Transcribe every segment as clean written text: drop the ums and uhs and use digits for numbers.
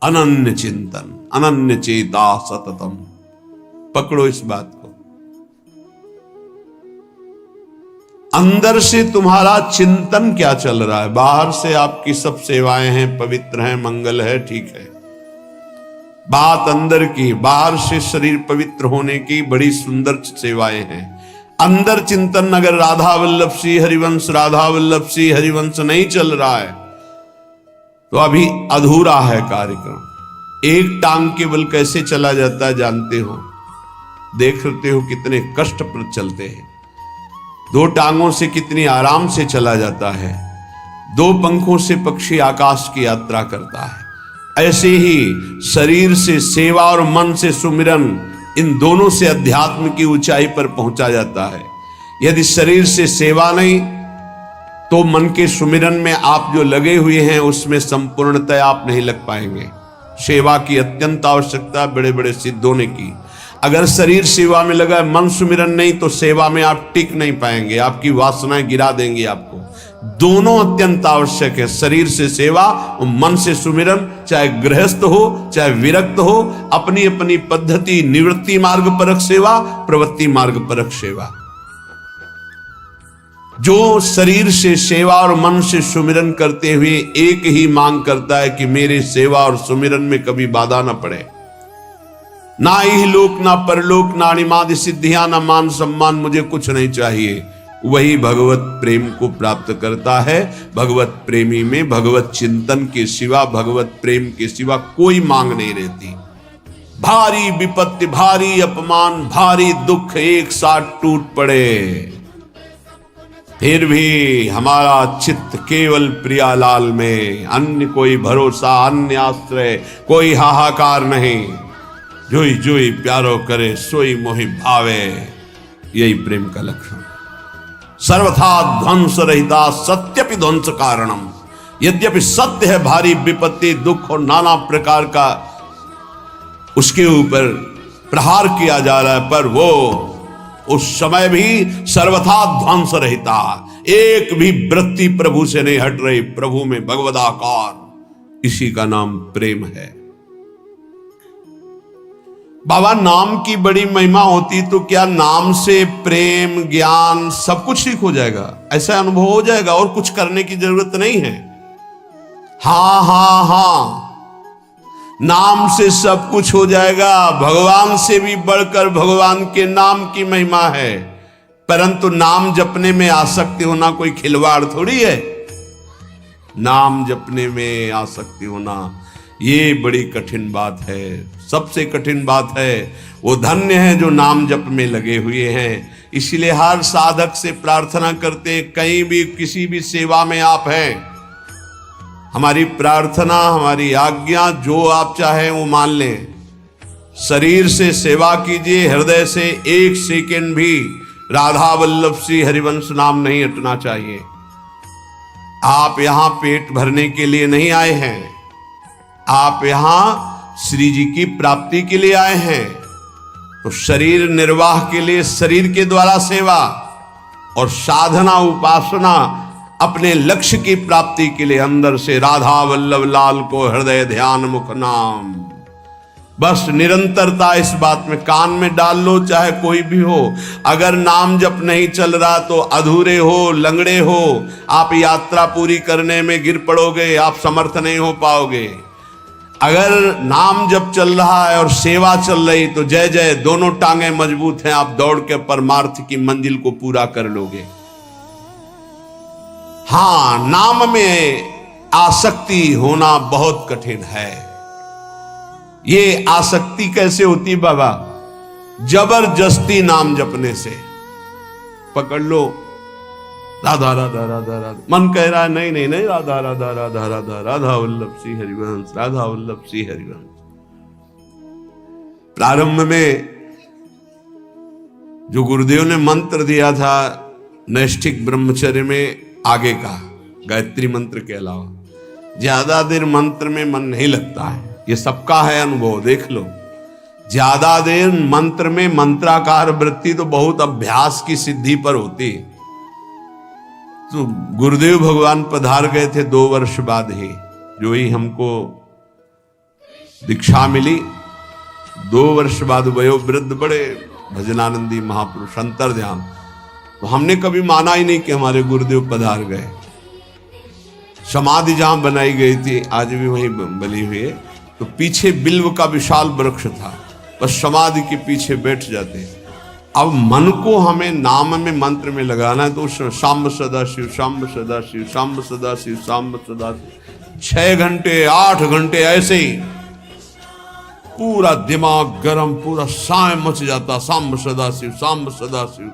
अनन्य चिंतन, अनन्य चेता सततम। पकड़ो इस बात को। अंदर से तुम्हारा चिंतन क्या चल रहा है? बाहर से आपकी सब सेवाएं हैं, पवित्र हैं, मंगल है, ठीक है। बात अंदर की, बाहर से शरीर पवित्र होने की बड़ी सुंदर सेवाएं हैं। अंदर चिंतन अगर राधा वल्लभ सिंह हरिवंश, राधा वल्लभ सिंह हरिवंश नहीं चल रहा है तो अभी अधूरा है कार्यक्रम। एक टांग केवल कैसे चला जाता है जानते हो? देखते हो कितने कष्ट पर चलते हैं। दो टांगों से कितनी आराम से चला जाता है। दो पंखों से पक्षी आकाश की यात्रा करता है। ऐसे ही शरीर से सेवा और मन से सुमिरन, इन दोनों से अध्यात्म की ऊंचाई पर पहुंचा जाता है। यदि शरीर से सेवा नहीं तो मन के सुमिरन में आप जो लगे हुए हैं उसमें संपूर्णतः आप नहीं लग पाएंगे। सेवा की अत्यंत आवश्यकता बड़े बड़े सिद्ध होने की। अगर शरीर सेवा में लगा, मन सुमिरन नहीं, तो सेवा में आप टिक नहीं पाएंगे, आपकी वासनाएं गिरा देंगी आपको। दोनों अत्यंत आवश्यक है, शरीर से सेवा और मन से सुमिरन। चाहे गृहस्थ हो चाहे विरक्त हो, अपनी अपनी पद्धति, निवृत्ति मार्ग परक सेवा, प्रवृत्ति मार्ग परक सेवा। जो शरीर से सेवा और मन से सुमिरन करते हुए एक ही मांग करता है कि मेरे सेवा और सुमिरन में कभी बाधा न पड़े, ना ही लोक ना परलोक ना अणिमादि सिद्धियां ना मान सम्मान, मुझे कुछ नहीं चाहिए, वही भगवत प्रेम को प्राप्त करता है। भगवत प्रेमी में भगवत चिंतन के सिवा, भगवत प्रेम के सिवा कोई मांग नहीं रहती। भारी विपत्ति, भारी अपमान, भारी दुख एक साथ टूट पड़े, फिर भी हमारा चित्त केवल प्रियालाल में, अन्य कोई भरोसा, अन्य आश्रय, कोई हाहाकार नहीं। जोई जोई प्यारो करे सोई मोहि भावे, यही प्रेम का लक्षण। सर्वथा ध्वंस रहिता सत्यपि ध्वंस कारणम। यद्यपि सत्य है भारी विपत्ति, दुख और नाना प्रकार का उसके ऊपर प्रहार किया जा रहा है, पर वो उस समय भी सर्वथा ध्वंस रहता। एक भी वृत्ति प्रभु से नहीं हट रही, प्रभु में भगवदाकार। इसी का नाम प्रेम है। बाबा, नाम की बड़ी महिमा होती तो क्या नाम से प्रेम, ज्ञान सब कुछ ठीक हो जाएगा? ऐसा अनुभव हो जाएगा और कुछ करने की जरूरत नहीं है। हाँ हाँ हाँ, नाम से सब कुछ हो जाएगा। भगवान से भी बढ़कर भगवान के नाम की महिमा है, परंतु नाम जपने में आसक्ति होना कोई खिलवाड़ थोड़ी है। नाम जपने में आसक्ति होना ये बड़ी कठिन बात है, सबसे कठिन बात है। वो धन्य है जो नाम जप में लगे हुए हैं। इसलिए हर साधक से प्रार्थना करते, कहीं भी किसी भी सेवा में आप हैं, हमारी प्रार्थना, हमारी आज्ञा, जो आप चाहें वो मान लें। शरीर से सेवा कीजिए, हृदय से एक सेकंड भी राधा वल्लभ सिंह हरिवंश नाम नहीं हटना चाहिए। आप यहां पेट भरने के लिए नहीं आए हैं, आप यहां श्री जी की प्राप्ति के लिए आए हैं। तो शरीर निर्वाह के लिए शरीर के द्वारा सेवा, और साधना उपासना अपने लक्ष्य की प्राप्ति के लिए अंदर से राधा वल्लभ लाल को हृदय ध्यान मुख नाम। बस निरंतरता इस बात में कान में डाल लो, चाहे कोई भी हो। अगर नाम जप नहीं चल रहा तो अधूरे हो, लंगड़े हो, आप यात्रा पूरी करने में गिर पड़ोगे, आप समर्थ नहीं हो पाओगे। अगर नाम जप चल रहा है और सेवा चल रही तो जय जय, दोनों टांगे मजबूत हैं, आप दौड़ के परमार्थ की मंजिल को पूरा कर लोगे। हां, नाम में आसक्ति होना बहुत कठिन है। ये आसक्ति कैसे होती बाबा? जबरदस्ती नाम जपने से। पकड़ लो, राधा राधा राधा राधा, मन कह रहा है नहीं नहीं नहीं, राधा राधा राधा राधा, राधा वल्लभ सिंह हरिवंश, राधा वल्लभ सिंह हरिवंश। प्रारंभ में जो गुरुदेव ने मंत्र दिया था नैष्ठिक ब्रह्मचर्य में, आगे का गायत्री मंत्र के अलावा ज्यादा देर मंत्र में मन नहीं लगता है। ये सबका है अनुभव, देख लो। ज्यादा देर मंत्र में मंत्राकार वृत्ति तो बहुत अभ्यास की सिद्धि पर होती। तो गुरुदेव भगवान पधार गए थे 2 वर्ष बाद ही, जो ही हमको दीक्षा मिली। 2 वर्ष बाद वयोवृद्ध बड़े भजनानंदी महापुरुष अंतर ध्यान। तो हमने कभी माना ही नहीं कि हमारे गुरुदेव पधार गए। समाधि जहां बनाई गई थी आज भी वहीं बनी हुई है, तो पीछे बिल्व का विशाल वृक्ष था, बस समाधि के पीछे बैठ जाते। अब मन को हमें नाम में मंत्र में लगाना है, तो शाम्ब सदा शिव, शाम्ब सदा शिव, शाम्ब सदा शिव, शाम्ब सदा शिव, 6 घंटे 8 घंटे ऐसे ही पूरा दिमाग गरम, पूरा साय मच जाता, शाम्ब सदा शिव, शाम्ब सदा शिव।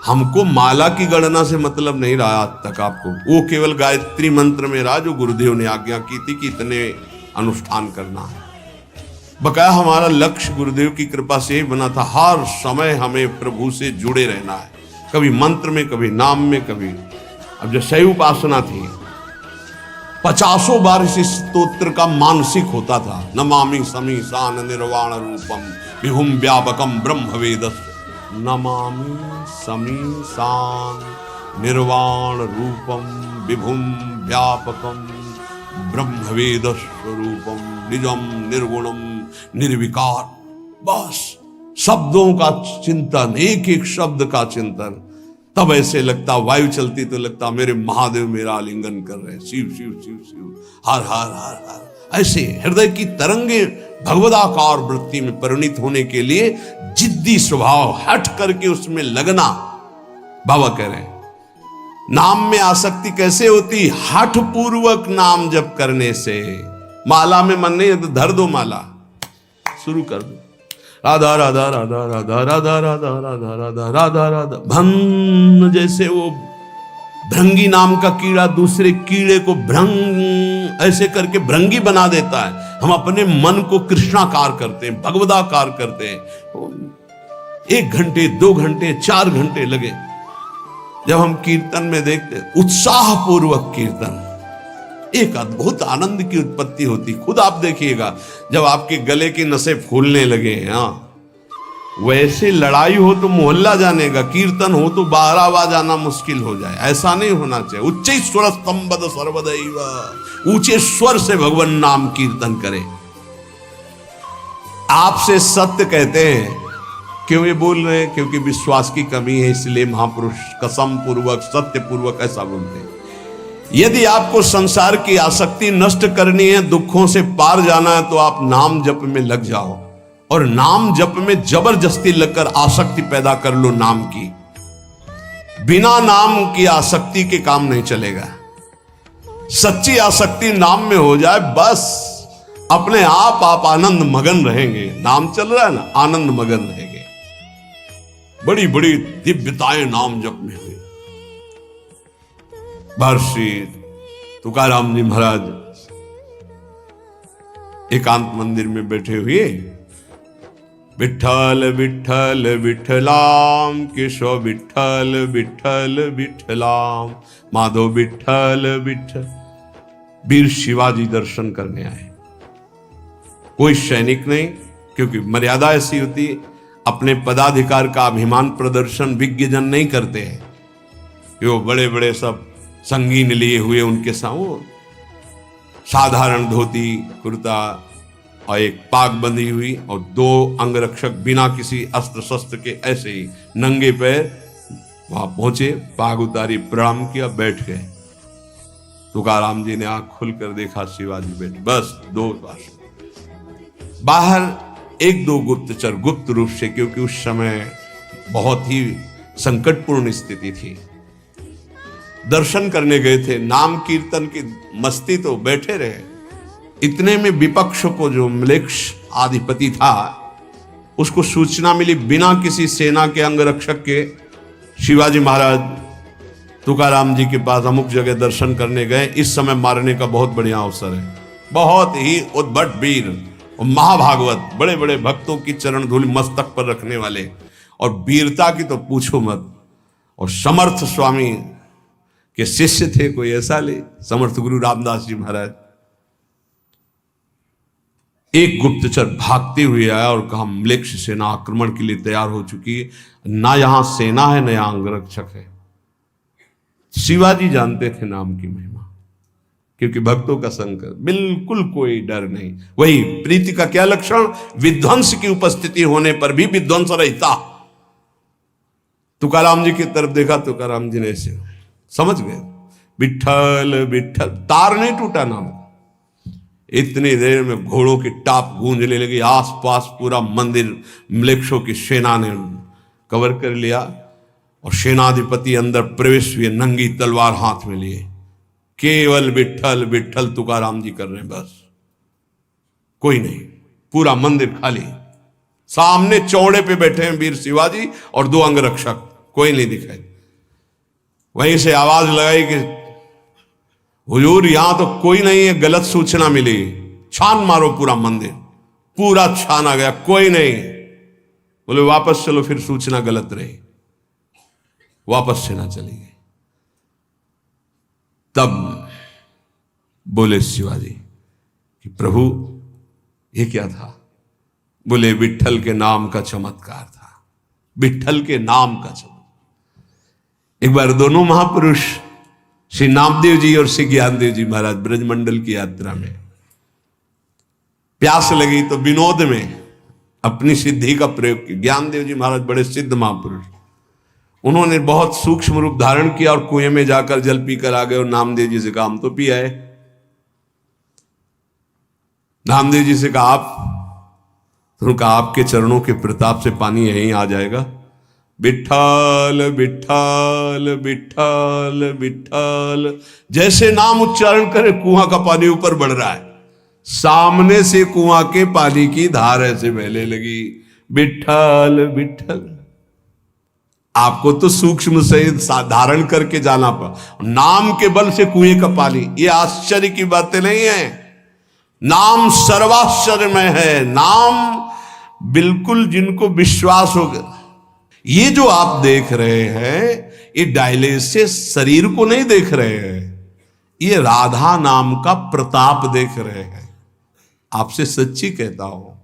हमको माला की गणना से मतलब नहीं रहा आज तक आपको, वो केवल गायत्री मंत्र में रहा जो गुरुदेव ने आज्ञा की थी कि इतने अनुष्ठान करना है। बकाया हमारा लक्ष्य गुरुदेव की कृपा से ही बना था, हर समय हमें प्रभु से जुड़े रहना है, कभी मंत्र में, कभी नाम में, कभी। अब जो शैव उपासना थी 50 बार इस स्तोत्र का मानसिक होता था। नमामि समीसान निर्वाण रूपम विभुम व्यापकम ब्रह्म वेदस्य, नमामि समीसान निर्वाण रूपम विभुम व्यापकम ब्रह्मवेद स्वरूपम निजम निर्गुणम निर्विकार। बस शब्दों का चिंतन, एक एक शब्द का चिंतन। तब ऐसे लगता, वायु चलती तो लगता मेरे महादेव मेरा आलिंगन कर रहे हैं, शिव शिव शिव शिव, हर हर हर हर। ऐसे हृदय की तरंगे भगवदाकार वृत्ति में परिणित होने के लिए जिद्दी स्वभाव, हट करके उसमें लगना। बाबा कह रहे हैं नाम में आसक्ति कैसे होती? हठ पूर्वक नाम जप करने से। माला में मन नहीं है तो धर दो माला, शुरू कर दो, राधा राधा राधा राधा राधा राधा राधा राधा राधा राधा। भन जैसे वो भृंगी नाम का कीड़ा दूसरे कीड़े को भ्रंग ऐसे करके भृंगी बना देता है, हम अपने मन को कृष्णाकार करते हैं, भगवदाकार करते हैं। 1 घंटे 2 घंटे 4 घंटे लगे। जब हम कीर्तन में देखते उत्साह पूर्वक कीर्तन, एक अद्भुत आनंद की उत्पत्ति होती। खुद आप देखिएगा जब आपके गले की नसें फूलने लगे, हाँ वैसे लड़ाई हो तो मोहल्ला जानेगा, कीर्तन हो तो 12वां जाना मुश्किल हो जाए। ऐसा नहीं होना चाहिए। उच्च स्वर स्तंभद सर्वदैव, ऊंचे स्वर से भगवान नाम कीर्तन करे। आपसे सत्य कहते हैं, क्यों ये बोल रहे हैं? क्योंकि विश्वास की कमी है, इसलिए महापुरुष कसम पूर्वक सत्य पूर्वक ऐसा बोलते हैं। यदि आपको संसार की आसक्ति नष्ट करनी है, दुखों से पार जाना है, तो आप नाम जप में लग जाओ और नाम जप में जबरदस्ती लगकर आसक्ति पैदा कर लो नाम की। बिना नाम की आसक्ति के काम नहीं चलेगा। सच्ची आसक्ति नाम में हो जाए, बस अपने आप आनंद मगन रहेंगे। नाम चल रहा है ना, आनंद मगन रहेंगे। बड़ी बड़ी दिव्यताएं नाम जप में हुई। महर्षि तुकाराम जी महाराज एकांत मंदिर में बैठे हुए, विठ्ठल विठ्ठल विठ्ठलाम, केशव विठ्ठल विठ्ठल विठ्ठलाम, माधव विठ्ठल विठ्ठल। वीर शिवाजी दर्शन करने आए। कोई सैनिक नहीं, क्योंकि मर्यादा ऐसी होती है, अपने पदाधिकार का अभिमान प्रदर्शन विज्ञजन नहीं करते हैं कि वो बड़े बड़े सब संगीन लिए हुए उनके सामने साधारण धोती कुर्ता और एक पाग बंधी हुई और 2 अंगरक्षक बिना किसी अस्त्र शस्त्र के ऐसे ही नंगे पैर वहां पहुंचे, पाग उतारी, प्रणाम किया, बैठ गए। तुकाराम जी ने आंख खुलकर देखा, शिवाजी बैठ। बस 2 बार बाहर 1-2 गुप्तचर गुप्त रूप से, क्योंकि उस समय बहुत ही संकटपूर्ण स्थिति थी, दर्शन करने गए थे। नाम कीर्तन की मस्ती तो बैठे रहे। इतने में विपक्ष को जो म्लेच्छ आधिपति था उसको सूचना मिली, बिना किसी सेना के अंगरक्षक के शिवाजी महाराज तुकाराम जी के पास अमुक जगह दर्शन करने गए। इस समय मारने का बहुत बढ़िया अवसर है। बहुत ही उद्भट वीर और महाभागवत, बड़े बड़े भक्तों की चरण धूलि मस्तक पर रखने वाले, और वीरता की तो पूछो मत। और समर्थ स्वामी के शिष्य थे, कोई ऐसा ले, समर्थ गुरु रामदास जी महाराज। एक गुप्तचर भागते हुए आया और कहा, म्लेच्छ सेना आक्रमण के लिए तैयार हो चुकी है, ना यहां सेना है ना यहां अंगरक्षक है। शिवाजी जानते थे नाम की महिमा। क्योंकि भक्तों का संग कर, बिल्कुल कोई डर नहीं। वही प्रीति का क्या लक्षण, विध्वंस की उपस्थिति होने पर भी विध्वंस रहता। तुकाराम जी की तरफ देखा, तुकाराम जी ने ऐसे समझ गए, विठल विठल, तार नहीं टूटा नाम। इतनी देर में घोड़ों की टाप गूंजने लगी, आसपास पूरा मंदिर म्लेच्छों की सेना ने कवर कर लिया और सेनाधिपति अंदर प्रवेश हुए, नंगी तलवार हाथ में लिए, केवल विठल विठल तुकाराम जी कर रहे हैं बस, कोई नहीं। पूरा मंदिर खाली, सामने चौड़े पे बैठे हैं वीर शिवाजी और 2 अंगरक्षक, कोई नहीं दिखाई। वहीं से आवाज लगाई कि हुजूर यहां तो कोई नहीं है, गलत सूचना मिली, छान मारो पूरा मंदिर। पूरा छाना गया, कोई नहीं। बोले वापस चलो, फिर सूचना गलत रही, वापस सेना चली गई। तब बोले शिवाजी कि प्रभु ये क्या था? बोले विठल के नाम का चमत्कार था, विठल के नाम का चमत्कार। एक बार दोनों महापुरुष श्री नामदेव जी और श्री ज्ञानदेव जी महाराज ब्रजमंडल की यात्रा में, प्यास लगी तो विनोद में अपनी सिद्धि का प्रयोग किया। ज्ञानदेव जी महाराज बड़े सिद्ध महापुरुष, उन्होंने बहुत सूक्ष्म रूप धारण किया और कुएं में जाकर जल पीकर आ गए और नामदेव जी से कहा हम तो पी आए। नामदेव जी से कहा आप, तो कहा आपके चरणों के प्रताप से पानी यहीं आ जाएगा। विठल विठल विठल विठल, जैसे नाम उच्चारण करे कुआं का पानी ऊपर बढ़ रहा है, सामने से कुआं के पानी की धार ऐसे बहने लगी। विठल विठल, आपको तो सूक्ष्म से धारण करके जाना पड़ा, नाम के बल से कुएं का पानी, ये आश्चर्य की बातें नहीं है। नाम सर्वाश्चर्य में है, नाम बिल्कुल जिनको विश्वास होगा। ये जो आप देख रहे हैं ये डायलिसिस शरीर को नहीं देख रहे हैं, ये राधा नाम का प्रताप देख रहे हैं। आपसे सच्ची कहता हूं,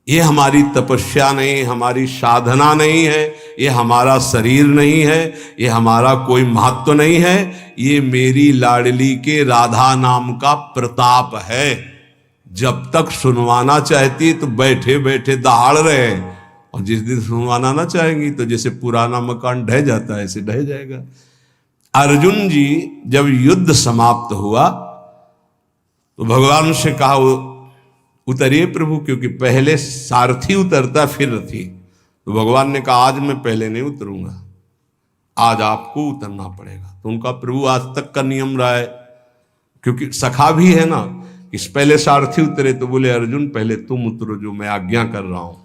ये हमारी तपस्या नहीं, हमारी साधना नहीं है, ये हमारा शरीर नहीं है, ये हमारा कोई महत्व नहीं है, ये मेरी लाडली के राधा नाम का प्रताप है। जब तक सुनवाना चाहती तो बैठे बैठे दहाड़ रहे, और जिस दिन सुनवाना ना चाहेंगी तो जैसे पुराना मकान ढह जाता है ऐसे ढह जाएगा। अर्जुन जी जब युद्ध समाप्त हुआ तो भगवान से कहा उतरिए प्रभु, क्योंकि पहले सारथी उतरता फिर रथी। तो भगवान ने कहा आज मैं पहले नहीं उतरूंगा, आज आपको उतरना पड़ेगा। तो उनका प्रभु आज तक का नियम रहा है, क्योंकि सखा भी है ना, इस पहले सारथी उतरे तो बोले अर्जुन पहले तुम उतरो, जो मैं आज्ञा कर रहा हूं,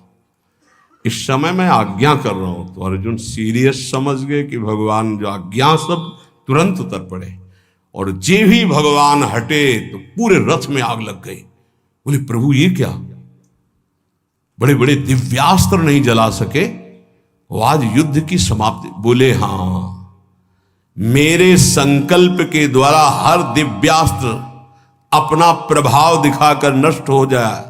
इस समय मैं आज्ञा कर रहा हूं। तो अर्जुन सीरियस समझ गए कि भगवान जो आज्ञा, सब तुरंत उतर पड़े। और जे भी भगवान हटे तो पूरे रथ में आग लग गई। बोले प्रभु ये क्या, बड़े बड़े दिव्यास्त्र नहीं जला सके, वो आज युद्ध की समाप्ति। बोले हां, मेरे संकल्प के द्वारा हर दिव्यास्त्र अपना प्रभाव दिखाकर नष्ट हो जाए,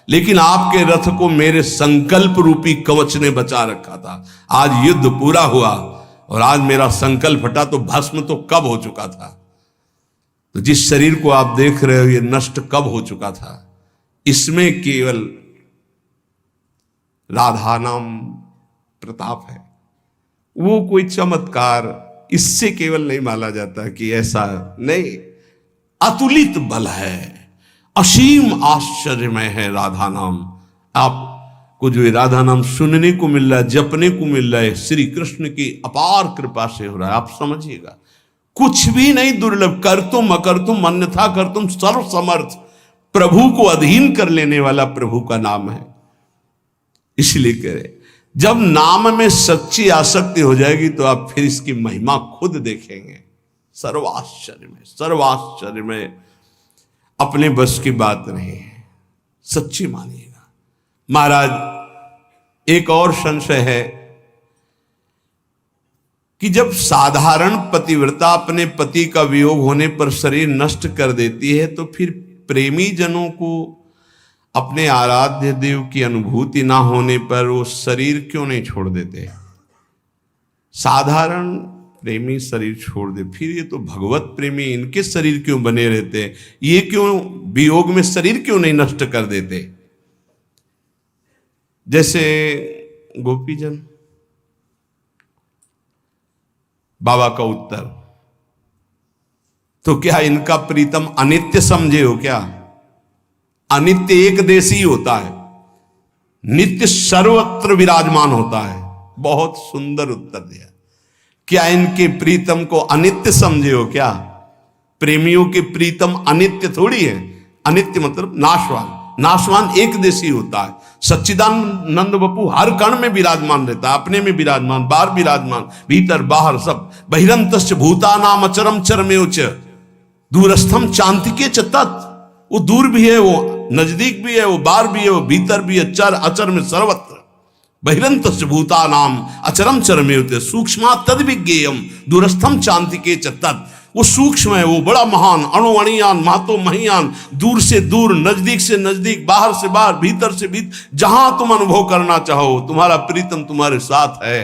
लेकिन आपके रथ को मेरे संकल्प रूपी कवच ने बचा रखा था। आज युद्ध पूरा हुआ और आज मेरा संकल्प हटा तो भस्म तो कब हो चुका था। तो जिस शरीर को आप देख रहे हो ये नष्ट कब हो चुका था। इसमें केवल राधा नाम प्रताप है, वो कोई चमत्कार इससे केवल नहीं माना जाता कि ऐसा नहीं, अतुलित बल है, असीम आश्चर्यमय है राधा नाम। आपको जो राधा नाम सुनने को मिल रहा है, जपने को मिल रहा है, श्री कृष्ण की अपार कृपा से हो रहा है। आप समझिएगा, कुछ भी नहीं दुर्लभ, कर तुम अकर तुम अन्यथा कर तुम, सर्व समर्थ, प्रभु को अधीन कर लेने वाला प्रभु का नाम है। इसलिए कह रहे, जब नाम में सच्ची आसक्ति हो जाएगी तो आप फिर इसकी महिमा खुद देखेंगे। सर्वाश्चर्य में अपने बस की बात नहीं है, सच्ची मानिएगा। महाराज एक और संशय है कि जब साधारण पतिव्रता अपने पति का वियोग होने पर शरीर नष्ट कर देती है तो फिर प्रेमी जनों को अपने आराध्य देव की अनुभूति ना होने पर वो शरीर क्यों नहीं छोड़ देते। साधारण प्रेमी शरीर छोड़ दे, फिर ये तो भगवत प्रेमी, इनके शरीर क्यों बने रहते हैं, ये क्यों वियोग में शरीर क्यों नहीं नष्ट कर देते। जैसे गोपीजन, बाबा का उत्तर, तो क्या इनका प्रीतम अनित्य समझे हो क्या? अनित्य एक देशी होता है, नित्य सर्वत्र विराजमान होता है। बहुत सुंदर उत्तर दिया। क्या इनके प्रीतम को अनित्य समझे हो क्या? प्रेमियों के प्रीतम अनित्य थोड़ी है। अनित्य मतलब नाशवान, नाशवान एक देशी होता है। सच्चिदानंद बपू हर कण में विराजमान रहता है, अपने में विराजमान, बाहर विराजमान, भीतर बाहर सब। बहिरंतश्च भूतानाम अचरम चरमेव च दूरस्थम चांतिके च तत्। वो दूर भी है, वो नजदीक भी है, वो बाहर भी है, वो भीतर भी है, चर अचर में सर्वत्र। बहिरंतश्च भूतानाम अचरम चरमेव च सूक्ष्मा तद्विज्ञेयम दूरस्थम चांतिके च तत्। वो सूक्ष्म है, वो बड़ा महान, अणुअणियान महतो महियान, दूर से दूर, नजदीक से नजदीक, बाहर से बाहर, भीतर से भीतर, जहां तुम अनुभव करना चाहो तुम्हारा प्रीतम तुम्हारे साथ है।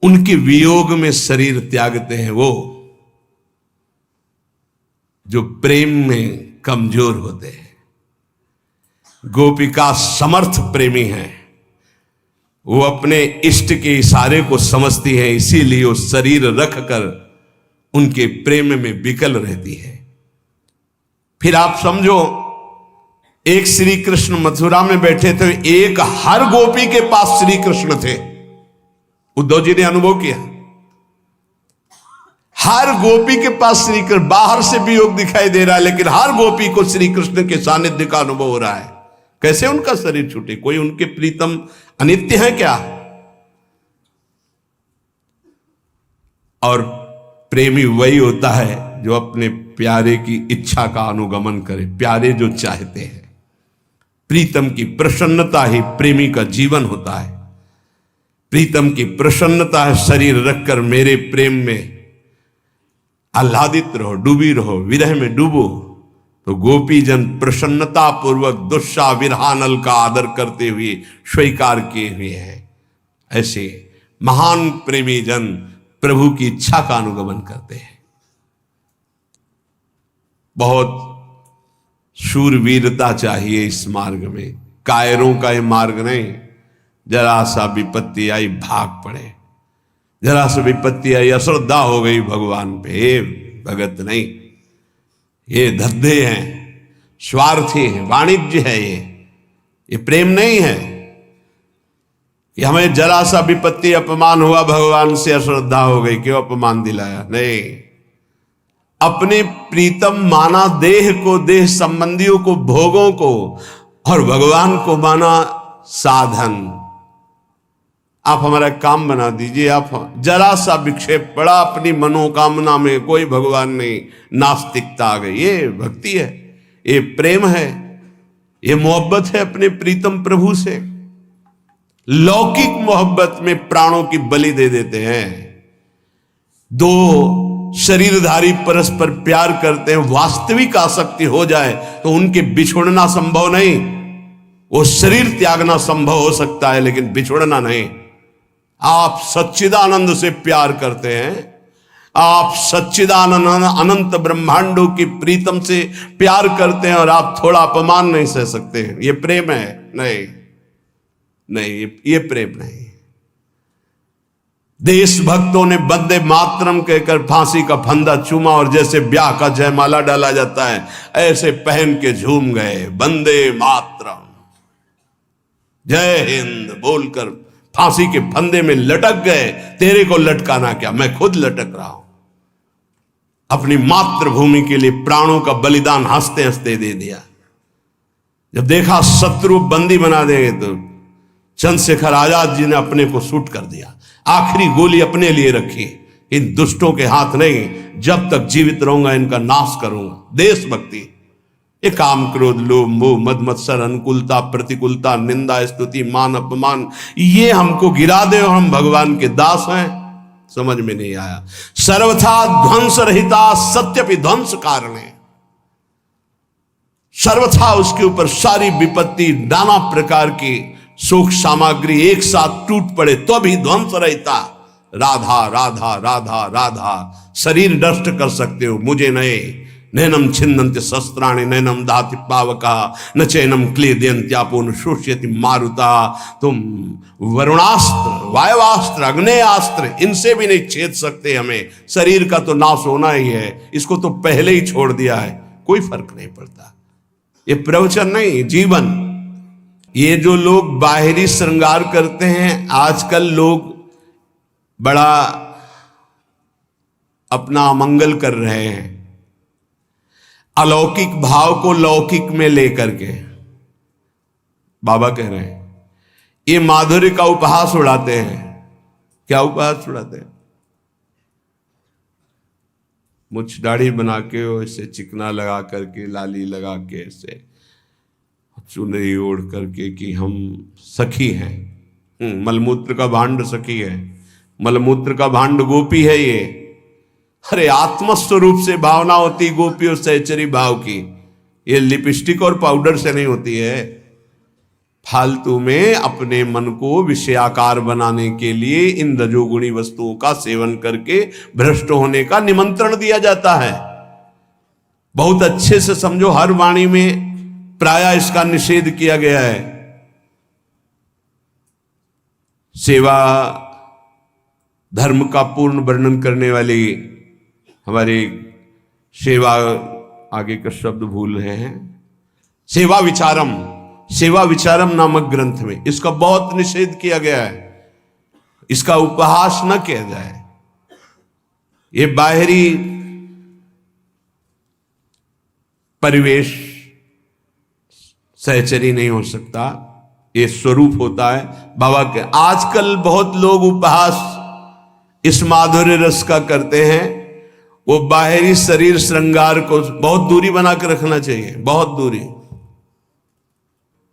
उनके वियोग में शरीर त्यागते हैं वो जो प्रेम में कमजोर होते हैं। गोपिका समर्थ प्रेमी है, वो अपने इष्ट के इशारे को समझती है, इसीलिए वो शरीर रखकर उनके प्रेम में विकल रहती है। फिर आप समझो, एक श्री कृष्ण मथुरा में बैठे थे, एक हर गोपी के पास श्री कृष्ण थे। उद्धव जी ने अनुभव किया, हर गोपी के पास श्री कृष्ण, बाहर से भी योग दिखाई दे रहा है, लेकिन हर गोपी को श्री कृष्ण के सानिध्य का अनुभव हो रहा है। कैसे उनका शरीर छूटे? कोई उनके प्रीतम अनित्य है क्या? और प्रेमी वही होता है जो अपने प्यारे की इच्छा का अनुगमन करे, प्यारे जो चाहते हैं। प्रीतम की प्रसन्नता ही प्रेमी का जीवन होता है। प्रीतम की प्रसन्नता है शरीर रखकर मेरे प्रेम में आह्लादित रहो, डूबी रहो, विरह में डूबो। तो गोपी जन प्रसन्नता पूर्वक दुस्सा विरहानल का आदर करते हुए स्वीकार किए हुए हैं। ऐसे महान प्रेमी जन प्रभु की इच्छा का अनुगमन करते हैं। बहुत शूरवीरता चाहिए इस मार्ग में, कायरों का ये मार्ग नहीं। जरा सा विपत्ति आई भाग पड़े, जरा सा विपत्ति आई अश्रद्धा हो गई भगवान पे, भगत नहीं। ये धद्दे हैं, स्वार्थी हैं, वाणिज्य है, ये प्रेम नहीं है। ये हमें जरा सा विपत्ति अपमान हुआ भगवान से, अश्रद्धा हो गई, क्यों अपमान दिलाया? नहीं, अपने प्रीतम माना देह को, देह संबंधियों को, भोगों को, और भगवान को माना साधन। आप हमारा काम बना दीजिए। आप जरा सा विक्षेप पड़ा अपनी मनोकामना में, कोई भगवान नहीं, नास्तिकता आ गई। ये भक्ति है, ये प्रेम है, ये मोहब्बत है अपने प्रीतम प्रभु से। लौकिक मोहब्बत में प्राणों की बलि दे देते हैं। दो शरीरधारी परस्पर प्यार करते हैं, वास्तविक आसक्ति हो जाए तो उनके बिछुड़ना संभव नहीं। वो शरीर त्यागना संभव हो सकता है, लेकिन बिछुड़ना नहीं। आप सच्चिदानंद से प्यार करते हैं, आप सच्चिदानंद अनंत ब्रह्मांडों की प्रीतम से प्यार करते हैं, और आप थोड़ा अपमान नहीं सह सकते। ये प्रेम है? नहीं नहीं, ये प्रेम नहीं। देशभक्तों ने वंदे मातरम कहकर फांसी का फंदा चूमा, और जैसे ब्याह का जयमाला डाला जाता है ऐसे पहन के झूम गए, वंदे मातरम, जय हिंद बोलकर फांसी के फंदे में लटक गए। तेरे को लटकाना क्या, मैं खुद लटक रहा हूं। अपनी मातृभूमि के लिए प्राणों का बलिदान हंसते हंसते दे दिया। जब देखा शत्रु बंदी बना देंगे, तो चंद्रशेखर आजाद जी ने अपने को शूट कर दिया। आखिरी गोली अपने लिए रखी, इन दुष्टों के हाथ नहीं, जब तक जीवित रहूंगा इनका नाश करूंगा। देशभक्ति, ये काम क्रोध लोभ मोह मद मत्सर, अनुकूलता प्रतिकूलता, निंदा स्तुति मान अपमान, ये हमको गिरा दे और हम भगवान के दास हैं, समझ में नहीं आया। सर्वथा ध्वंस रहिता सत्यपि ध्वंस कारणे, सर्वथा उसके ऊपर सारी विपत्ति, नाना प्रकार की सुख सामग्री एक साथ टूट पड़े तो भी ध्वंस रहता। राधा राधा राधा राधा, शरीर नष्ट कर सकते हो, मुझे नए। नैनम छिन्नन्ति शस्त्राणि नैनम दाति पावका न चैनम क्लेदयन्त्यापो न शोष्यति मारुता। तुम वरुणास्त्र, वायवास्त्र, अग्नेयास्त्र, इनसे भी नहीं छेद सकते हमें। शरीर का तो नाश होना ही है, इसको तो पहले ही छोड़ दिया है, कोई फर्क नहीं पड़ता। ये प्रवचन नहीं, जीवन। ये जो लोग बाहरी श्रृंगार करते हैं, आजकल लोग बड़ा अपना अमंगल कर रहे हैं, अलौकिक भाव को लौकिक में लेकर के। बाबा कह रहे हैं ये माधुर्य का उपहास उड़ाते हैं। क्या उपहास उड़ाते हैं? मुझ दाढ़ी बना के, ऐसे चिकना लगा करके, लाली लगा के, ऐसे चुनरी ओढ़ करके कि हम सखी हैं। मलमूत्र का भांड सखी है, मलमूत्र का भांड गोपी है ये। अरे आत्मस्वरूप से भावना होती गोपी और सहचरी भाव की। ये लिपस्टिक और पाउडर से नहीं होती है। फालतू में अपने मन को विषयाकार बनाने के लिए इन रजोगुणी वस्तुओं का सेवन करके भ्रष्ट होने का निमंत्रण दिया जाता है। बहुत अच्छे से समझो, हर वाणी में प्रायः इसका निषेध किया गया है। सेवा धर्म का पूर्ण वर्णन करने वाली हमारी सेवा, आगे का शब्द भूल रहे हैं, सेवा विचारम, सेवा विचारम नामक ग्रंथ में इसका बहुत निषेध किया गया है। इसका उपहास न किया जाए। ये बाहरी परिवेश सहचरी नहीं हो सकता, ये स्वरूप होता है बाबा के। आजकल बहुत लोग उपहास इस माधुर्य रस का करते हैं। वो बाहरी शरीर श्रृंगार को बहुत दूरी बना कर रखना चाहिए, बहुत दूरी।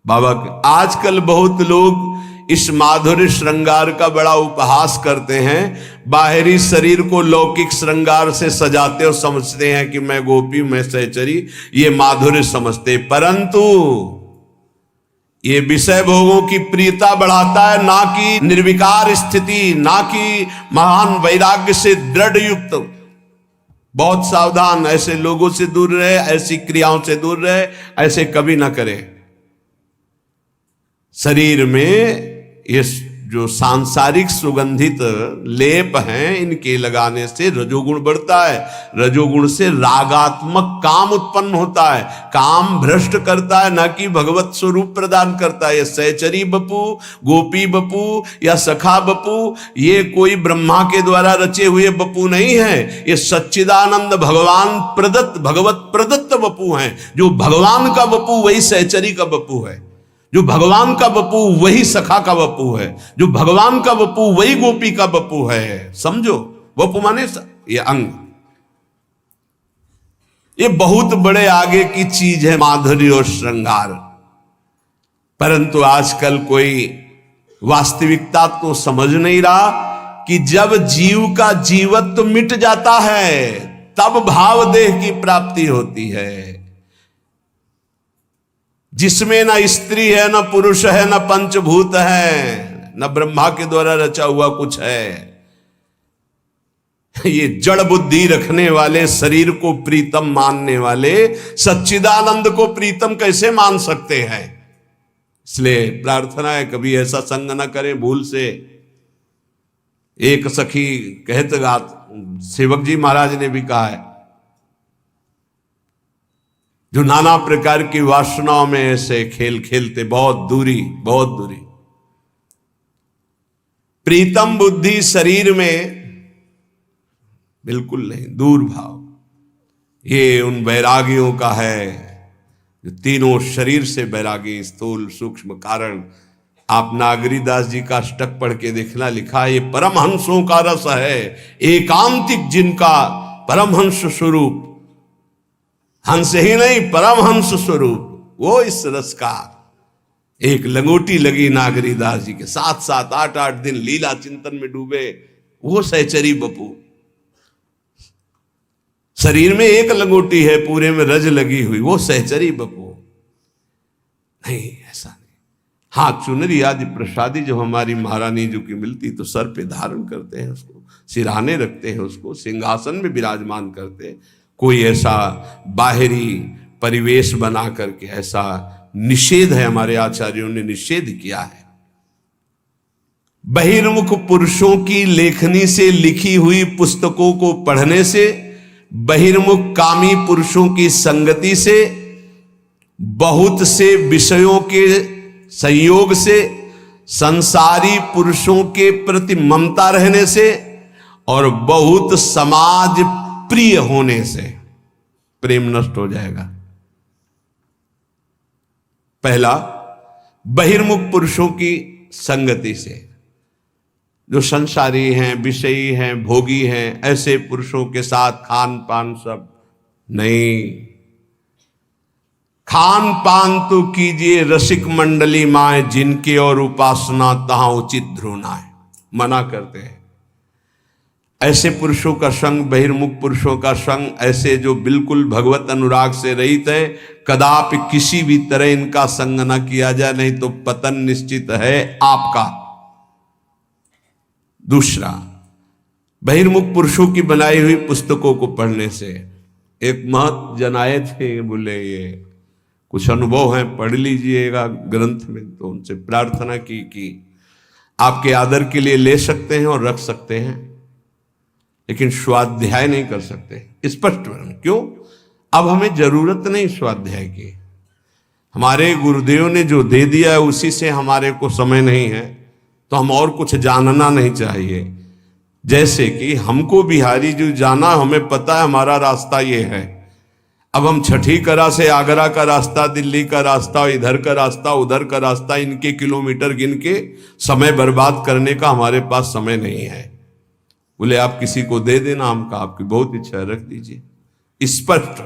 बाबा के आजकल बहुत लोग इस माधुर्य श्रृंगार का बड़ा उपहास करते हैं। बाहरी शरीर को लौकिक श्रृंगार से सजाते और समझते हैं कि मैं गोपी, मैं सहचरी, ये माधुर्य समझते। परंतु ये विषय भोगों की प्रियता बढ़ाता है, ना कि निर्विकार स्थिति, ना कि महान वैराग्य से दृढ़ युक्त। बहुत सावधान, ऐसे लोगों से दूर रहे, ऐसी क्रियाओं से दूर रहे, ऐसे कभी ना करें। शरीर में ये जो सांसारिक सुगंधित लेप हैं, इनके लगाने से रजोगुण बढ़ता है। रजोगुण से रागात्मक काम उत्पन्न होता है, काम भ्रष्ट करता है, न कि भगवत स्वरूप प्रदान करता है। ये सहचरी बपू, गोपी बपू या सखा बपू, ये कोई ब्रह्मा के द्वारा रचे हुए बपू नहीं है। ये सच्चिदानंद भगवान प्रदत्त, भगवत प्रदत्त बपू हैं। जो भगवान का बपू वही सहचरी का बपू है, जो भगवान का बपू वही सखा का बपू है, जो भगवान का बपू वही गोपी का बपू है। समझो, बपू माने ये अंग। ये बहुत बड़े आगे की चीज है माधुर्य और श्रृंगार। परंतु आजकल कोई वास्तविकता तो समझ नहीं रहा कि जब जीव का जीवत्व मिट जाता है तब भाव देह की प्राप्ति होती है, जिसमें न स्त्री है, न पुरुष है, न पंचभूत है, न ब्रह्मा के द्वारा रचा हुआ कुछ है। ये जड़ बुद्धि रखने वाले, शरीर को प्रीतम मानने वाले सच्चिदानंद को प्रीतम कैसे मान सकते हैं? इसलिए प्रार्थना है कभी ऐसा संग न करें भूल से। एक सखी कहत गात, सेवक जी महाराज ने भी कहा है, जो नाना प्रकार की वासनाओं में ऐसे खेल खेलते, बहुत दूरी, बहुत दूरी। प्रीतम बुद्धि शरीर में बिल्कुल नहीं, दूर भाव। ये उन वैरागियों का है जो तीनों शरीर से वैरागी, स्थूल सूक्ष्म कारण। आप नागरीदास जी का अष्टक पढ़ के देखना, लिखा है ये परमहंसों का रस है, एकांतिक जिनका परमहंस स्वरूप। हंस ही नहीं, परमहंस स्वरूप, वो इस रस का। एक लंगोटी लगी नागरीदास जी के, 7-7 8-8 दिन लीला चिंतन में डूबे, वो सहचरी बपू। शरीर में एक लंगोटी है, पूरे में रज लगी हुई, वो सहचरी बपू नहीं। ऐसा नहीं, हाँ, चुनरी आदि प्रसादी जो हमारी महारानी जी की मिलती तो सर पे धारण करते हैं उसको, सिरहाने रखते हैं उसको, सिंहासन में विराजमान करते हैं। कोई ऐसा बाहरी परिवेश बना करके ऐसा निषेध है, हमारे आचार्यों ने निषेध किया है। बहिर्मुख पुरुषों की लेखनी से लिखी हुई पुस्तकों को पढ़ने से, बहिर्मुख कामी पुरुषों की संगति से, बहुत से विषयों के संयोग से, संसारी पुरुषों के प्रति ममता रहने से और बहुत समाज प्रिय होने से प्रेम नष्ट हो जाएगा। पहला, बहिर्मुख पुरुषों की संगति से, जो संसारी हैं, विषयी हैं, भोगी हैं, ऐसे पुरुषों के साथ खान पान सब नहीं। खान पान तो कीजिए रसिक मंडली माए, जिनके और उपासना तहां उचित ध्रुनाए, मना करते हैं। ऐसे पुरुषों का संग, बहिर्मुख पुरुषों का संग, ऐसे जो बिल्कुल भगवत अनुराग से रहित है, कदापि किसी भी तरह इनका संग न किया जाए, नहीं तो पतन निश्चित है आपका। दूसरा, बहिर्मुख पुरुषों की बनाई हुई पुस्तकों को पढ़ने से, एक महत जन आए थे, बोले ये कुछ अनुभव है, पढ़ लीजिएगा ग्रंथ में। तो उनसे प्रार्थना की कि आपके आदर के लिए ले सकते हैं और रख सकते हैं, लेकिन स्वाध्याय नहीं कर सकते। स्पष्ट क्यों? अब हमें जरूरत नहीं स्वाध्याय की, हमारे गुरुदेव ने जो दे दिया है उसी से हमारे को समय नहीं है, तो हम और कुछ जानना नहीं चाहिए। जैसे कि हमको बिहारी जो जाना, हमें पता है हमारा रास्ता ये है। अब हम छठी करा से आगरा का रास्ता, दिल्ली का रास्ता, इधर का रास्ता, उधर का रास्ता, इनके किलोमीटर गिन के समय बर्बाद करने का हमारे पास समय नहीं है। बोले आप किसी को दे देना, हम कहा आपकी बहुत इच्छा है, रख दीजिए। स्पष्ट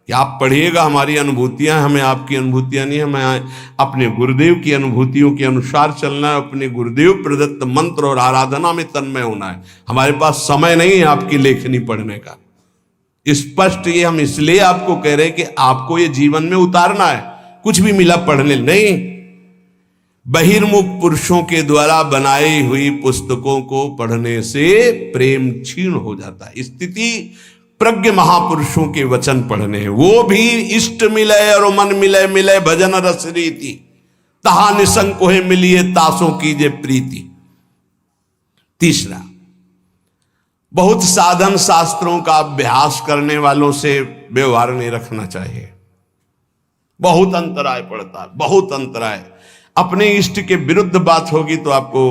कि आप पढ़िएगा, हमारी अनुभूतियां, हमें आपकी अनुभूतियां नहीं, हमें अपने गुरुदेव की अनुभूतियों के अनुसार चलना है, अपने गुरुदेव प्रदत्त मंत्र और आराधना में तन्मय होना है। हमारे पास समय नहीं है आपकी लेखनी पढ़ने का। स्पष्ट ये हम इसलिए आपको कह रहे हैं कि आपको ये जीवन में उतारना है, कुछ भी मिला पढ़ने नहीं। बहिर्मुख पुरुषों के द्वारा बनाई हुई पुस्तकों को पढ़ने से प्रेम क्षीण हो जाता है। स्थिति प्रज्ञ महापुरुषों के वचन पढ़ने हैं, वो भी इष्ट मिले और मन मिले, मिले भजन रस रीति, तहा निसंकोहे मिलिए तासों कीजे प्रीति। तीसरा, बहुत साधन शास्त्रों का अभ्यास करने वालों से व्यवहार नहीं रखना चाहिए। बहुत अंतराय पड़ता है, बहुत अंतराय। अपने इष्ट के विरुद्ध बात होगी तो आपको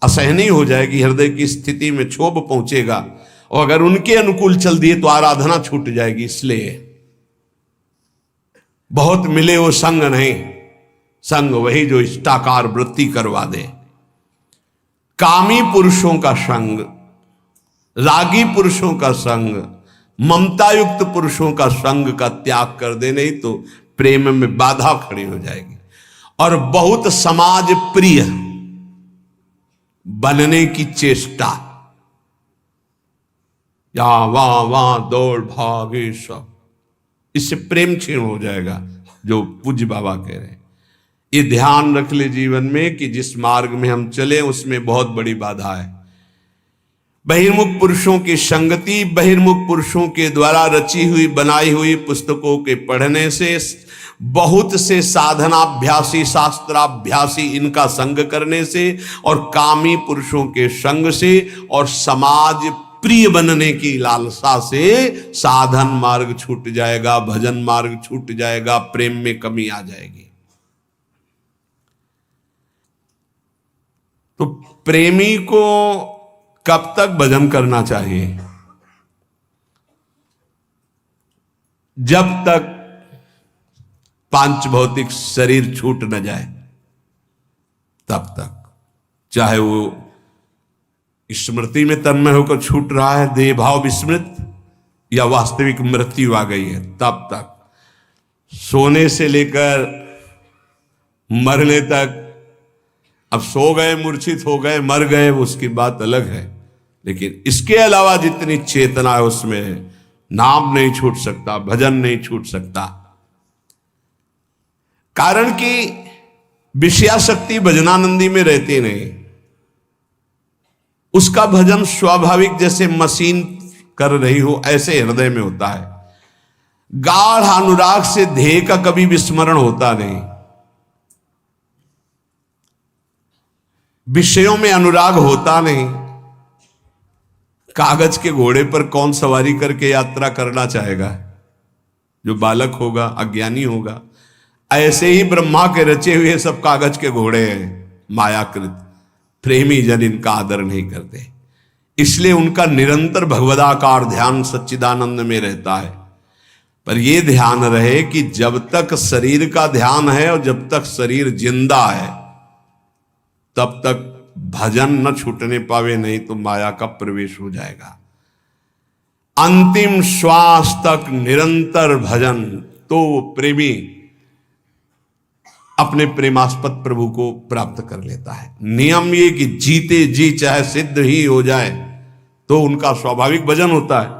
असहनीय हो जाएगी, हृदय की स्थिति में क्षोभ पहुंचेगा, और अगर उनके अनुकूल चल दिए तो आराधना छूट जाएगी। इसलिए बहुत मिले वो संग नहीं, संग वही जो इष्टाकार वृत्ति करवा दे। कामी पुरुषों का संग, रागी पुरुषों का संग, ममता युक्त पुरुषों का संग का त्याग कर दे, नहीं तो प्रेम में बाधा खड़ी हो जाएगी। और बहुत समाज प्रिय बनने की चेष्टा, या वहां दौड़ भागे सब, इससे प्रेम क्षीण हो जाएगा, जो पूज्य बाबा कह रहे हैं। ये ध्यान रख ले जीवन में कि जिस मार्ग में हम चले उसमें बहुत बड़ी बाधा है। बहिर्मुख पुरुषों की संगति, बहिर्मुख पुरुषों के द्वारा रची हुई बनाई हुई पुस्तकों के पढ़ने से, बहुत से साधनाभ्यासी शास्त्राभ्यासी इनका संग करने से, और कामी पुरुषों के संग से, और समाज प्रिय बनने की लालसा से साधन मार्ग छूट जाएगा, भजन मार्ग छूट जाएगा, प्रेम में कमी आ जाएगी। तो प्रेमी को कब तक भजन करना चाहिए? जब तक पांच भौतिक शरीर छूट न जाए तब तक। चाहे वो स्मृति में तन्मय होकर छूट रहा है, देह भाव विस्मृत, या वास्तविक मृत्यु आ गई है, तब तक। सोने से लेकर मरने तक, अब सो गए, मूर्छित हो गए, मर गए, उसकी बात अलग है, लेकिन इसके अलावा जितनी चेतना है उसमें नाम नहीं छूट सकता, भजन नहीं छूट सकता। कारण कि विषयाशक्ति भजनानंदी में रहती नहीं। उसका भजन स्वाभाविक जैसे मशीन कर रही हो ऐसे हृदय में होता है। गाढ़ अनुराग से ध्येय का कभी विस्मरण होता नहीं। विषयों में अनुराग होता नहीं। कागज के घोड़े पर कौन सवारी करके यात्रा करना चाहेगा? जो बालक होगा, अज्ञानी होगा। ऐसे ही ब्रह्मा के रचे हुए सब कागज के घोड़े हैं, मायाकृत। प्रेमी जन इनका आदर नहीं करते, इसलिए उनका निरंतर भगवदाकार ध्यान सच्चिदानंद में रहता है। पर यह ध्यान रहे कि जब तक शरीर का ध्यान है और जब तक शरीर जिंदा है तब तक भजन न छूटने पावे, नहीं तो माया का प्रवेश हो जाएगा। अंतिम श्वास तक निरंतर भजन तो प्रेमी अपने प्रेमास्पद प्रभु को प्राप्त कर लेता है। नियम ये कि जीते जी चाहे सिद्ध ही हो जाए तो उनका स्वाभाविक भजन होता है।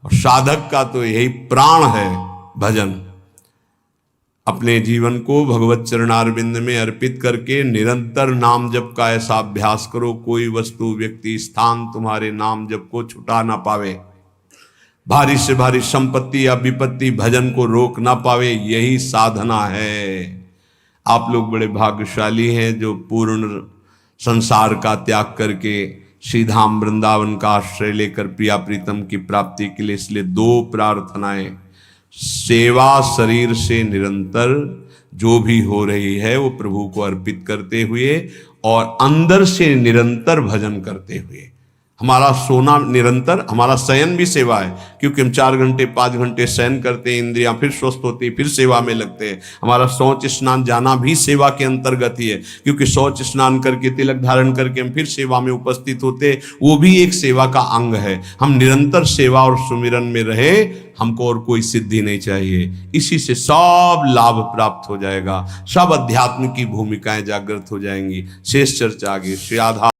और साधक का तो यही प्राण है भजन। अपने जीवन को भगवत चरणारविंद में अर्पित करके निरंतर नाम जप का ऐसा अभ्यास करो, कोई वस्तु व्यक्ति स्थान तुम्हारे नाम जप को छुटा ना पावे। भारी से भारी संपत्ति या विपत्ति भजन को रोक ना पावे, यही साधना है। आप लोग बड़े भाग्यशाली हैं जो पूर्ण संसार का त्याग करके श्री धाम वृंदावन का आश्रय लेकर प्रिया प्रीतम की प्राप्ति के लिए। इसलिए दो प्रार्थनाएं, सेवा शरीर से निरंतर जो भी हो रही है वो प्रभु को अर्पित करते हुए और अंदर से निरंतर भजन करते हुए। हमारा सोना निरंतर, हमारा शयन भी सेवा है, क्योंकि हम 4 घंटे 5 घंटे शयन करते हैं, इंद्रियां फिर स्वस्थ होती है, फिर सेवा में लगते हैं। हमारा शौच स्नान जाना भी सेवा के अंतर्गत ही है, क्योंकि शौच स्नान करके तिलक धारण करके हम फिर सेवा में उपस्थित होते, वो भी एक सेवा का अंग है। हम निरंतर सेवा और सुमिरन में रहे, हमको और कोई सिद्धि नहीं चाहिए। इसी से सब लाभ प्राप्त हो जाएगा, सब अध्यात्म की भूमिकाएं जागृत हो जाएंगी। शेष चर्चा आगे श्री आधा